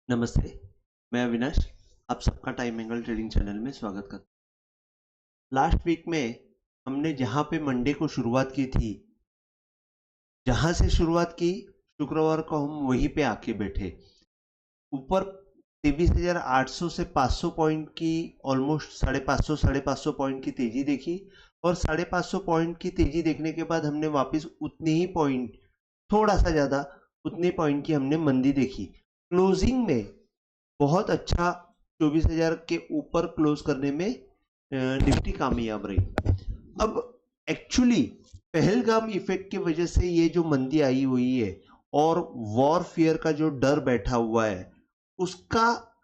नमस्ते, मैं अविनाश। आप सबका टाइम एंगल ट्रेडिंग चैनल में स्वागत करता हूँ। लास्ट वीक में हमने जहाँ पे मंडे को शुरुआत की थी, जहाँ से शुरुआत की शुक्रवार को हम वहीं पे आके बैठे। ऊपर 23,800 से 500 पॉइंट की ऑलमोस्ट 550 पॉइंट की तेजी देखी और 550 पॉइंट की तेजी देखने के बाद हमने वापस उतनी ही पॉइंट, थोड़ा सा ज़्यादा उतने पॉइंट की हमने मंदी देखी। क्लोजिंग में बहुत अच्छा 24,000 के ऊपर क्लोज करने में निफ्टी कामयाब रही। अब एक्चुअली पहलगाम इफेक्ट की वजह से ये जो मंदी आई हुई है और वॉर फियर का जो डर बैठा हुआ है, उसका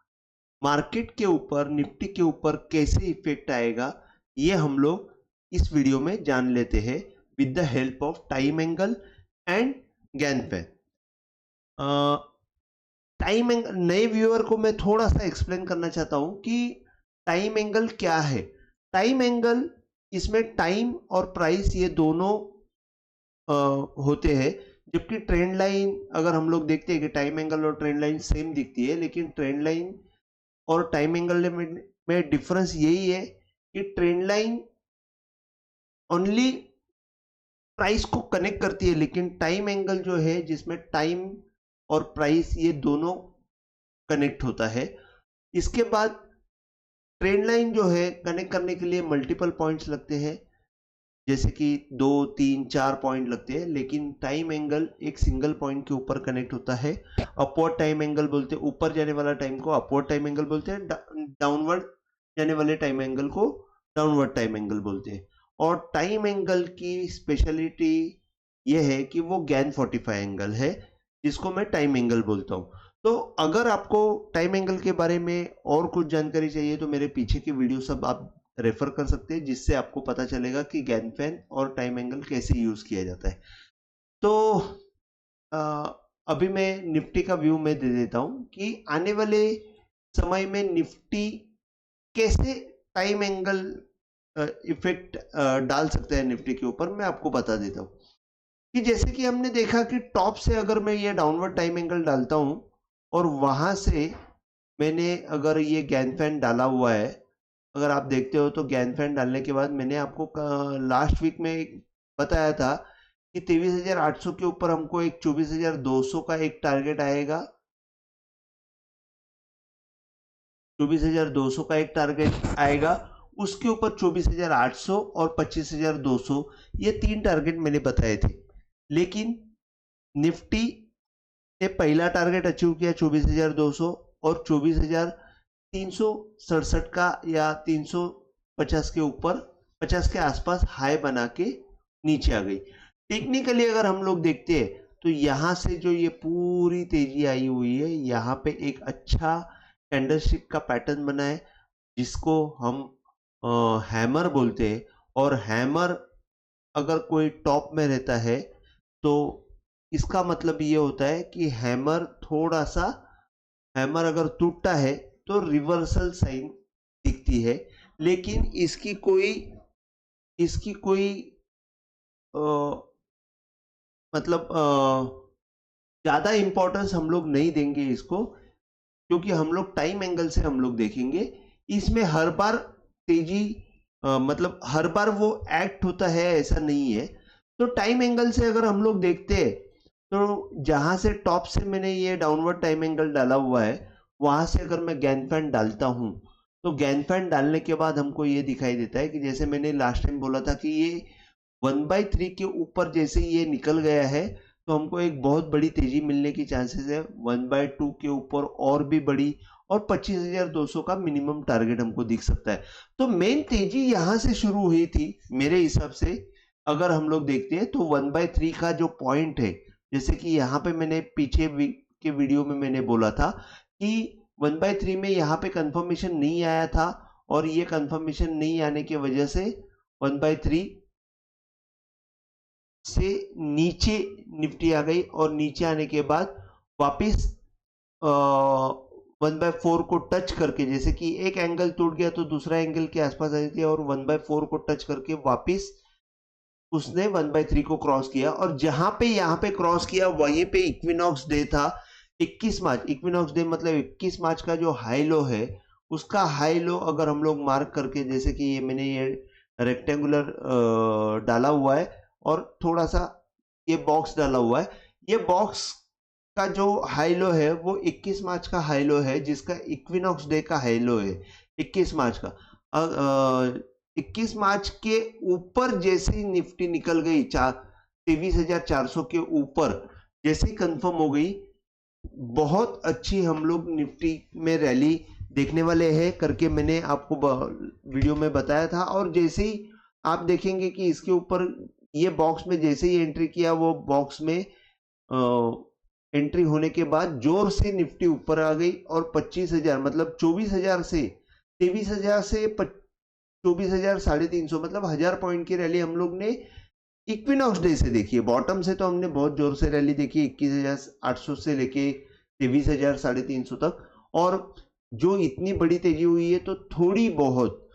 मार्केट के ऊपर, निफ्टी के ऊपर कैसे इफेक्ट आएगा, ये हम लोग इस वीडियो में जान लेते हैं with the help of time angle and Gann fan. Time angle नए व्यूअर को मैं थोड़ा सा एक्सप्लेन करना चाहता हूं कि टाइम एंगल क्या है। टाइम एंगल, इसमें टाइम और प्राइस ये दोनों होते हैं, जबकि ट्रेंड लाइन अगर हम लोग देखते हैं कि टाइम एंगल और ट्रेंड लाइन सेम दिखती है, लेकिन ट्रेंड लाइन और टाइम एंगल में डिफरेंस यही है कि ट्रेंड लाइन ओनली प्राइस को कनेक्ट करती है, लेकिन टाइम एंगल जो है जिसमें टाइम और प्राइस ये दोनों कनेक्ट होता है। इसके बाद ट्रेंड लाइन जो है कनेक्ट करने के लिए मल्टीपल पॉइंट्स लगते हैं, जैसे कि 2 3 4 पॉइंट लगते हैं, लेकिन टाइम एंगल एक सिंगल पॉइंट के ऊपर कनेक्ट होता है। अपवर्ड टाइम एंगल बोलते हैं, ऊपर जाने वाला टाइम को अपवर्ड टाइम एंगल बोलते हैं, डाउनवर्ड जाने वाले टाइम एंगल को डाउनवर्ड टाइम एंगल बोलते हैं। और टाइम एंगल की स्पेशलिटी यह है कि वो गैन 45 एंगल है, जिसको मैं टाइम एंगल बोलता हूँ। तो अगर आपको टाइम एंगल के बारे में और कुछ जानकारी चाहिए तो मेरे पीछे की वीडियो सब आप रेफर कर सकते हैं, जिससे आपको पता चलेगा कि गैनफैन और टाइम एंगल कैसे यूज किया जाता है। तो अभी मैं निफ्टी का व्यू में दे देता हूं कि आने वाले समय में निफ्टी कैसे टाइम एंगल इफेक्ट डाल सकते हैं निफ्टी के ऊपर, मैं आपको बता देता हूं कि जैसे कि हमने देखा कि टॉप से अगर मैं ये डाउनवर्ड टाइम एंगल डालता हूं और वहां से मैंने अगर ये गैनफैन डाला हुआ है, अगर आप देखते हो तो गैनफैन डालने के बाद मैंने आपको लास्ट वीक में बताया था कि 23,800 के ऊपर हमको एक 24,200 का एक टारगेट आएगा, 24,200 का एक टारगेट आएगा। उसके ऊपर 24,800 और 25,200, ये तीन टारगेट मैंने बताए थे। लेकिन निफ्टी ने पहला टारगेट अचीव किया 24,200 और 24,367 का या 350 के ऊपर, 50 के आसपास हाई बना के नीचे आ गई। टेक्निकली अगर हम लोग देखते हैं तो यहां से जो ये पूरी तेजी आई हुई है, यहाँ पे एक अच्छा कैंडलस्टिक का पैटर्न बना है, जिसको हम हैमर बोलते हैं। और हैमर अगर कोई टॉप में रहता है तो इसका मतलब ये होता है कि हैमर अगर टूटता है तो रिवर्सल साइन दिखती है, लेकिन इसकी कोई मतलब ज्यादा इंपॉर्टेंस हम लोग नहीं देंगे इसको, क्योंकि हम लोग टाइम एंगल से हम लोग देखेंगे। इसमें हर बार तेजी मतलब हर बार वो एक्ट होता है ऐसा नहीं है। तो टाइम एंगल से अगर हम लोग देखते हैं तो जहां से टॉप से मैंने ये डाउनवर्ड टाइम एंगल डाला हुआ है, वहां से अगर मैं गैनफैन डालता हूं तो गैनफैन डालने के बाद हमको ये दिखाई देता है कि जैसे मैंने लास्ट टाइम बोला था कि ये 1/3 के ऊपर जैसे ये निकल गया है तो हमको एक बहुत बड़ी तेजी मिलने की चांसेस है। 1/2 के ऊपर और भी बड़ी, और 25,200 का मिनिमम टारगेट हमको दिख सकता है। तो मेन तेजी यहां से शुरू हुई थी मेरे हिसाब से। अगर हम लोग देखते हैं तो 1/3 का जो पॉइंट है, जैसे कि यहाँ पे मैंने पीछे के वीडियो में मैंने बोला था कि 1/3 में यहाँ पे कंफर्मेशन नहीं आया था, और ये कंफर्मेशन नहीं आने की वजह से 1/3 से नीचे निफ्टी आ गई, और नीचे आने के बाद वापिस 1/4 को टच करके, जैसे कि एक एंगल टूट गया तो दूसरा एंगल के आसपास आई थी, और 1/4 को टच करके वापिस उसने 1/3 को क्रॉस किया। और जहां पे यहाँ पे क्रॉस किया वहीं पे इक्विनॉक्स डे था। 21 मार्च, इक्विनॉक्स डे मतलब 21 मार्च का जो हाई लो है, उसका हाई लो अगर हम लोग मार्क करके, जैसे कि ये मैंने ये रेक्टेंगुलर डाला हुआ है और थोड़ा सा ये बॉक्स डाला हुआ है, ये बॉक्स का जो हाई लो है वो 21 मार्च का हाई लो है, जिसका इक्विनॉक्स डे का हाई लो है 21 मार्च का। 21 मार्च के ऊपर जैसे ही निफ्टी निकल गई 23,400 के ऊपर जैसे ही कंफर्म हो गई, बहुत अच्छी हम लोग निफ्टी में रैली देखने वाले हैं करके मैंने आपको वीडियो में बताया था। और जैसे ही आप देखेंगे कि इसके ऊपर ये बॉक्स में जैसे ही एंट्री किया, वो बॉक्स में एंट्री होने के बाद जोर से निफ्टी ऊपर आ गई और 25,000 मतलब 24,000 से 23,000 से 24,000 350 मतलब 1000 पॉइंट की रैली हम लोग ने इक्विनॉक्स डे से देखी है। बॉटम से तो हमने बहुत जोर से रैली देखी 21,800 से लेके 23,000 350 तक, और जो इतनी बड़ी तेजी हुई है तो थोड़ी बहुत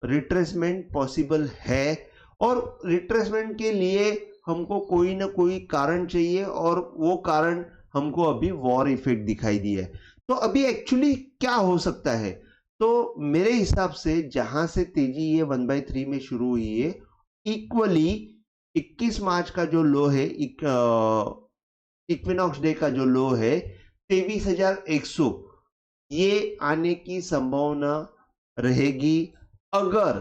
रिट्रेसमेंट पॉसिबल है, और रिट्रेसमेंट के लिए हमको कोई ना कोई कारण चाहिए, और वो कारण हमको अभी वॉर इफेक्ट दिखाई दिया है। तो अभी एक्चुअली क्या हो सकता है, तो मेरे हिसाब से जहां से तेजी ये 1/3 में शुरू हुई है, इक्वली 21 मार्च का जो लो है, इक्विनॉक्स डे का जो लो है 23,100, ये आने की संभावना रहेगी। अगर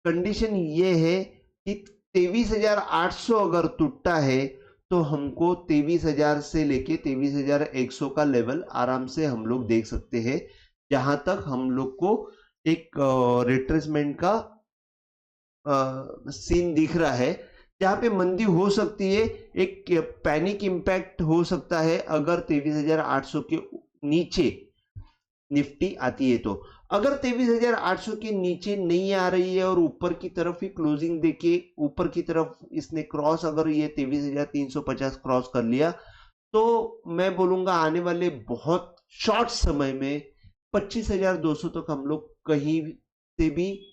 कंडीशन ये है कि 23,800 अगर टूटता है तो हमको 23,000 से लेके 23,100 का लेवल आराम से हम लोग देख सकते हैं, जहां तक हम लोग को एक रिट्रेसमेंट का सीन दिख रहा है, जहां पे मंदी हो सकती है, एक पैनिक इंपैक्ट हो सकता है अगर 23,800 के नीचे निफ्टी आती है। तो अगर 23,800 के नीचे नहीं आ रही है और ऊपर की तरफ ही क्लोजिंग देके ऊपर की तरफ इसने क्रॉस, अगर ये 23,350 क्रॉस कर लिया, तो मैं बोलूंगा आने वाले बहुत शॉर्ट समय में 25,200 तक हम लोग कहीं से भी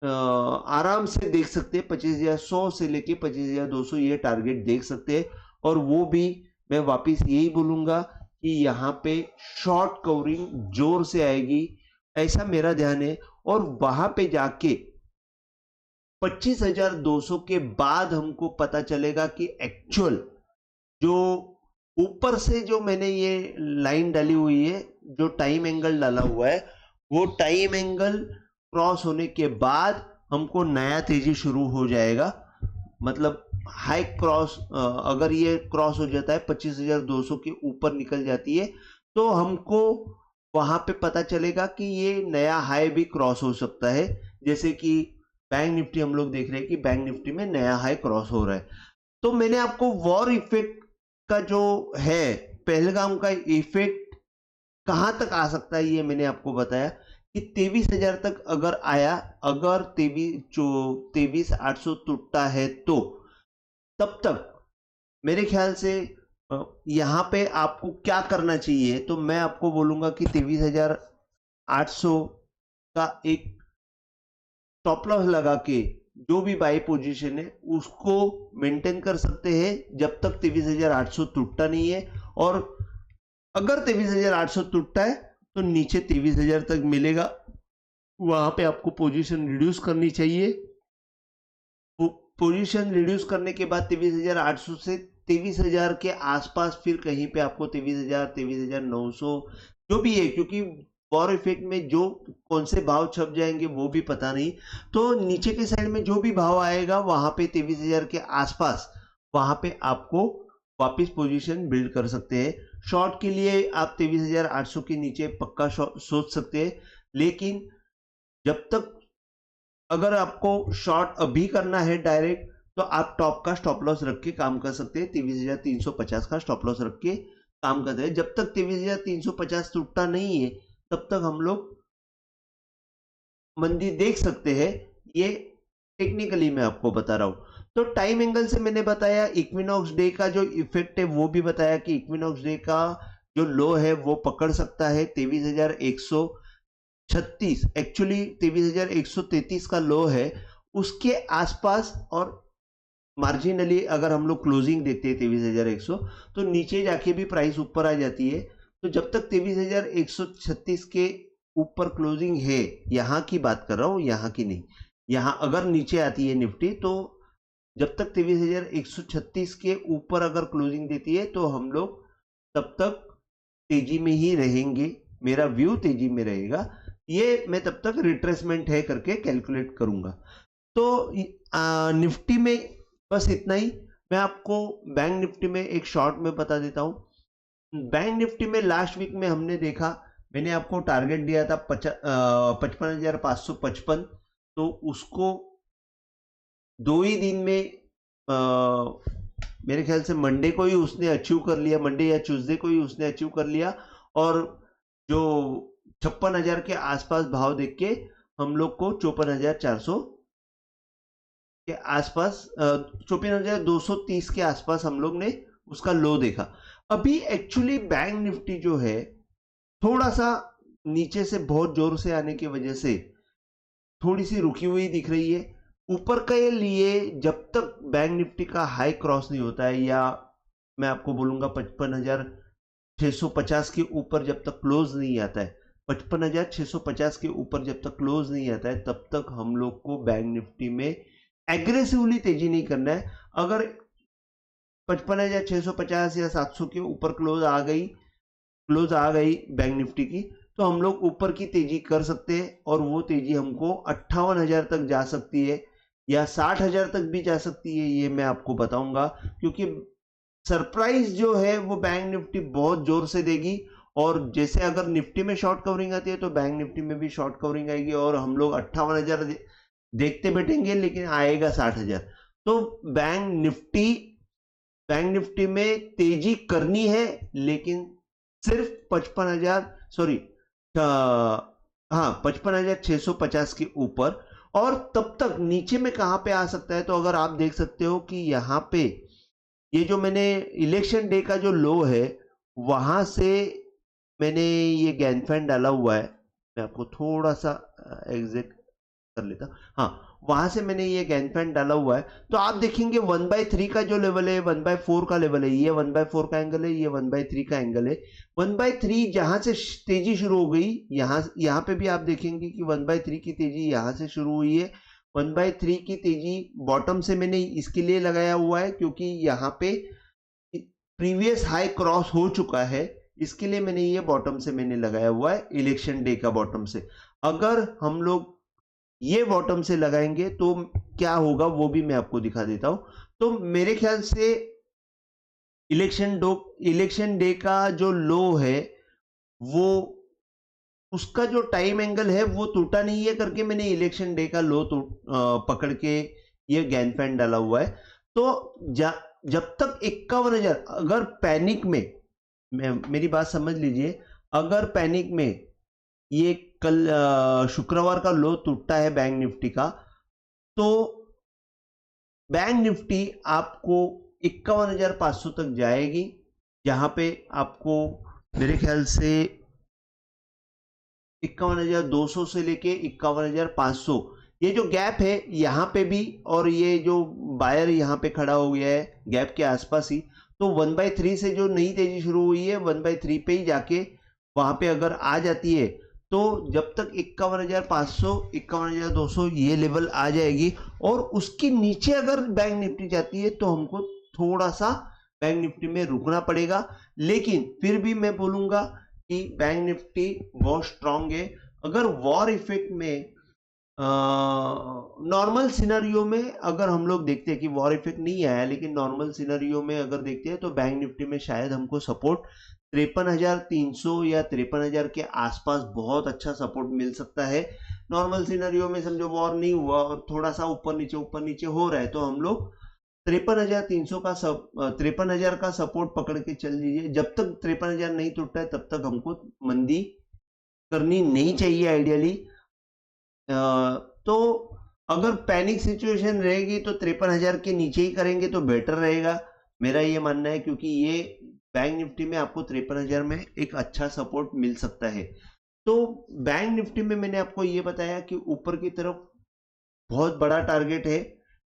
आराम से देख सकते हैं। 25,100 से लेके 25,200 ये टारगेट देख सकते हैं, और वो भी मैं वापिस यही बोलूंगा कि यहाँ पे शॉर्ट कवरिंग जोर से आएगी, ऐसा मेरा ध्यान है। और वहां पे जाके 25,200 के बाद हमको पता चलेगा कि एक्चुअल जो ऊपर से जो मैंने ये लाइन डाली हुई है, जो टाइम एंगल डाला हुआ है, वो टाइम एंगल क्रॉस होने के बाद हमको नया तेजी शुरू हो जाएगा। मतलब हाई क्रॉस, अगर ये क्रॉस हो जाता है 25,200 के ऊपर निकल जाती है, तो हमको वहां पे पता चलेगा कि ये नया हाई भी क्रॉस हो सकता है। जैसे कि बैंक निफ्टी हम लोग देख रहे हैं कि बैंक निफ्टी में नया हाई क्रॉस हो रहा है। तो मैंने आपको वॉर इफेक्ट का जो है, पहलगाम का इफेक्ट कहां तक आ सकता है, ये मैंने आपको बताया कि 23,000 तक अगर आया, अगर 23,800 टूटता है, तो तब तक मेरे ख्याल से यहां पे आपको क्या करना चाहिए, तो मैं आपको बोलूंगा कि 23,800 का एक स्टॉप लॉस लगा के जो भी बाई पोजीशन है उसको मेंटेन कर सकते हैं जब तक 23,800 टूटता नहीं है। और अगर 23,800 टूटता है तो नीचे 23,000 तक मिलेगा, वहां पे आपको पोजीशन रिड्यूस करनी चाहिए। पोजीशन रिड्यूस करने के बाद 23,800 से 23,000 के आसपास फिर कहीं पे आपको 23,000 23,900 जो भी है, क्योंकि वॉर इफेक्ट में जो कौन से भाव छप जाएंगे वो भी पता नहीं, तो नीचे के साइड में जो भी भाव आएगा वहां पे 23,000 के आसपास वहां पे आपको वापस पोजीशन बिल्ड कर सकते हैं। शॉर्ट के लिए आप 23,800 के नीचे पक्का सोच सकते हैं, लेकिन जब तक अगर आपको शॉर्ट अभी करना है डायरेक्ट, तो आप टॉप का स्टॉप लॉस रख के काम कर सकते हैं। 23,350 का स्टॉप लॉस रख के काम करते हैं। जब तक 23,350 टूटता नहीं है तब तक हम लोग मंदी देख सकते हैं। ये टेक्निकली मैं आपको बता रहा हूं। तो टाइम एंगल से मैंने बताया, इक्विनॉक्स डे का जो इफेक्ट है वो भी बताया कि इक्विनॉक्स डे का जो लो है वो पकड़ सकता है 23,136, एक्चुअली 23,133 का लो है, उसके आसपास। और मार्जिनली अगर हम लोग क्लोजिंग देखते हैं 23,100, तो नीचे जाके भी प्राइस ऊपर आ जाती है। तो जब तक 23,136 के ऊपर क्लोजिंग है, यहाँ की बात कर रहा हूँ, यहाँ की नहीं, यहाँ अगर नीचे आती है निफ्टी तो जब तक 23,136 के ऊपर अगर क्लोजिंग देती है तो हम लोग तब तक तेजी में ही रहेंगे, मेरा व्यू तेजी में रहेगा, ये मैं तब तक रिट्रेसमेंट है करके कैलकुलेट करूंगा। तो निफ्टी में बस इतना ही। मैं आपको बैंक निफ्टी में एक शॉर्ट में बता देता हूं। बैंक निफ्टी में लास्ट वीक में हमने देखा, मैंने आपको टारगेट दिया था 55,555, तो उसको 2 ही दिन में मेरे ख्याल से मंडे को ही उसने अचीव कर लिया, मंडे या ट्यूसडे को ही उसने अचीव कर लिया, और जो 56,000 के आसपास भाव देख के हम लोग को 54,400 के आसपास, 54,230 के आसपास हम लोग ने उसका लो देखा। अभी एक्चुअली बैंक निफ्टी जो है थोड़ा सा नीचे से बहुत जोर से आने की वजह से थोड़ी सी रुकी हुई दिख रही है। ऊपर के लिए जब तक बैंक निफ्टी का हाई क्रॉस नहीं होता है, या मैं आपको बोलूंगा 55,650 के ऊपर जब तक क्लोज नहीं आता है, 55,650 के ऊपर जब तक क्लोज नहीं आता है, तब तक हम लोग को बैंक निफ्टी में एग्रेसिवली तेजी नहीं करना है। अगर 55,650 या 700 के ऊपर क्लोज आ गई बैंक निफ्टी की, तो हम लोग ऊपर की तेजी कर सकते हैं, और वो तेजी हमको 58,000 तक जा सकती है या 60,000 तक भी जा सकती है, ये मैं आपको बताऊंगा। क्योंकि सरप्राइज जो है वो बैंक निफ्टी बहुत जोर से देगी, और जैसे अगर निफ्टी में शॉर्ट कवरिंग आती है तो बैंक निफ्टी में भी शॉर्ट कवरिंग आएगी, और हम लोग 58,000 देखते बैठेंगे लेकिन आएगा 60,000। तो बैंक निफ्टी में तेजी करनी है, लेकिन सिर्फ 55,650 के ऊपर। और तब तक नीचे में कहां पे आ सकता है, तो अगर आप देख सकते हो कि यहाँ पे ये जो मैंने इलेक्शन डे का जो लो है, वहां से मैंने ये गैनफैन डाला हुआ है, मैं आपको थोड़ा सा एग्जैक्ट कर लेता, हाँ, वहां से मैंने ये गैनफैन डाला हुआ है। तो आप देखेंगे 1/3 का जो लेवल है, 1/4 का लेवल है, ये 1/4 का एंगल है, ये 1/3 का एंगल है। 1/3 जहां से तेजी शुरू हो गई, यहाँ पे भी आप देखेंगे कि 1/3 की तेजी यहां से शुरू हुई है। 1/3 की तेजी बॉटम से मैंने इसके लिए लगाया हुआ है क्योंकि यहाँ पे प्रीवियस हाई क्रॉस हो चुका है, इसके लिए मैंने ये बॉटम से मैंने लगाया हुआ है, इलेक्शन डे का बॉटम से। अगर हम लोग ये बॉटम से लगाएंगे तो क्या होगा वो भी मैं आपको दिखा देता हूं। तो मेरे ख्याल से इलेक्शन डे का जो लो है, वो उसका जो टाइम एंगल है वो टूटा नहीं है करके मैंने इलेक्शन डे का लो पकड़ के ये गैनफैन डाला हुआ है। तो जब तक 51,000, अगर पैनिक में, मेरी बात समझ लीजिए, अगर पैनिक में ये कल शुक्रवार का लो टूटता है बैंक निफ्टी का, तो बैंक निफ्टी आपको 51,500 तक जाएगी, जहां पे आपको मेरे ख्याल से 51,200 से लेके 51,500 ये जो गैप है यहाँ पे भी, और ये जो बायर यहाँ पे खड़ा हो गया है गैप के आसपास ही, तो 1/3 से जो नई तेजी शुरू हुई है 1/3 पे ही जाके वहां पे अगर आ जाती है, तो जब तक 51,500 51,200 ये लेवल आ जाएगी, और उसके नीचे अगर बैंक निफ्टी जाती है तो हमको थोड़ा सा बैंक निफ्टी में रुकना पड़ेगा। लेकिन फिर भी मैं बोलूंगा कि बैंक निफ्टी बहुत स्ट्रांग है। अगर वॉर इफेक्ट में नॉर्मल सिनेरियो में अगर हम लोग देखते हैं कि वॉर इफेक्ट नहीं आया, लेकिन नॉर्मल सिनेरियो में अगर देखते हैं तो बैंक निफ्टी में शायद हमको सपोर्ट 53,300 या 53,000 के आसपास बहुत अच्छा सपोर्ट मिल सकता है। नॉर्मल सिनेरियो में समझो वॉर नहीं हुआ और थोड़ा सा ऊपर नीचे हो रहा है, तो हम लोग 53,300 का 53,000 का सपोर्ट पकड़ के चल लीजिए। जब तक 53,000 नहीं टूटता है तब तक हमको मंदी करनी नहीं चाहिए आइडियली। तो अगर पैनिक सिचुएशन रहेगी तो 53,000 के नीचे ही करेंगे तो बेटर रहेगा, मेरा ये मानना है, क्योंकि ये बैंक निफ्टी में आपको 53,000 में एक अच्छा सपोर्ट मिल सकता है। तो बैंक निफ्टी में मैंने आपको ये बताया कि ऊपर की तरफ बहुत बड़ा टारगेट है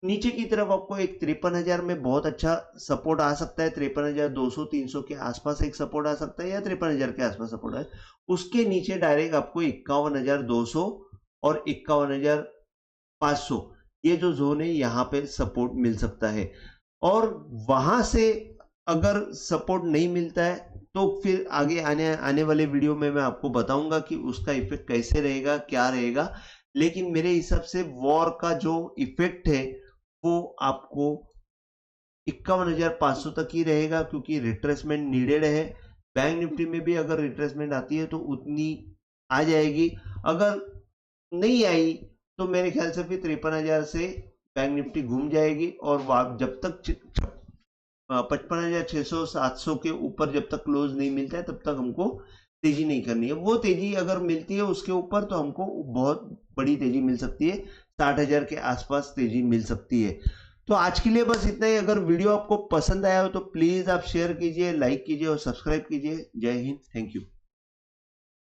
नीचे की तरफ आपको एक 53,000 में बहुत अच्छा सपोर्ट आ सकता है, 53,200 300 के आसपास एक सपोर्ट आ सकता है, या 53,000 के आसपास सपोर्ट है। उसके नीचे डायरेक्ट आपको 51,200 और 51,500 ये जो जोन है यहाँ पे सपोर्ट मिल सकता है। और वहां से अगर सपोर्ट नहीं मिलता है तो फिर आगे आने वाले वीडियो में मैं आपको बताऊंगा कि उसका इफेक्ट कैसे रहेगा, क्या रहेगा। लेकिन मेरे हिसाब से वॉर का जो इफेक्ट है वो आपको 51,500 तक ही रहेगा, क्योंकि रिट्रेसमेंट नीडेड है। बैंक निफ्टी में भी अगर रिट्रेसमेंट आती है तो उतनी आ जाएगी, अगर नहीं आई तो मेरे ख्याल से फिर 53,000 से बैंक निफ्टी घूम जाएगी, और जब तक 55,600 700 के ऊपर जब तक क्लोज नहीं मिलता है तब तक हमको तेजी नहीं करनी है। वो तेजी अगर मिलती है उसके ऊपर तो हमको बहुत बड़ी तेजी मिल सकती है, 60,000 के आसपास तेजी मिल सकती है। तो आज के लिए बस इतना ही। अगर वीडियो आपको पसंद आया हो तो प्लीज आप शेयर कीजिए, लाइक कीजिए और सब्सक्राइब कीजिए। जय हिंद, थैंक यू।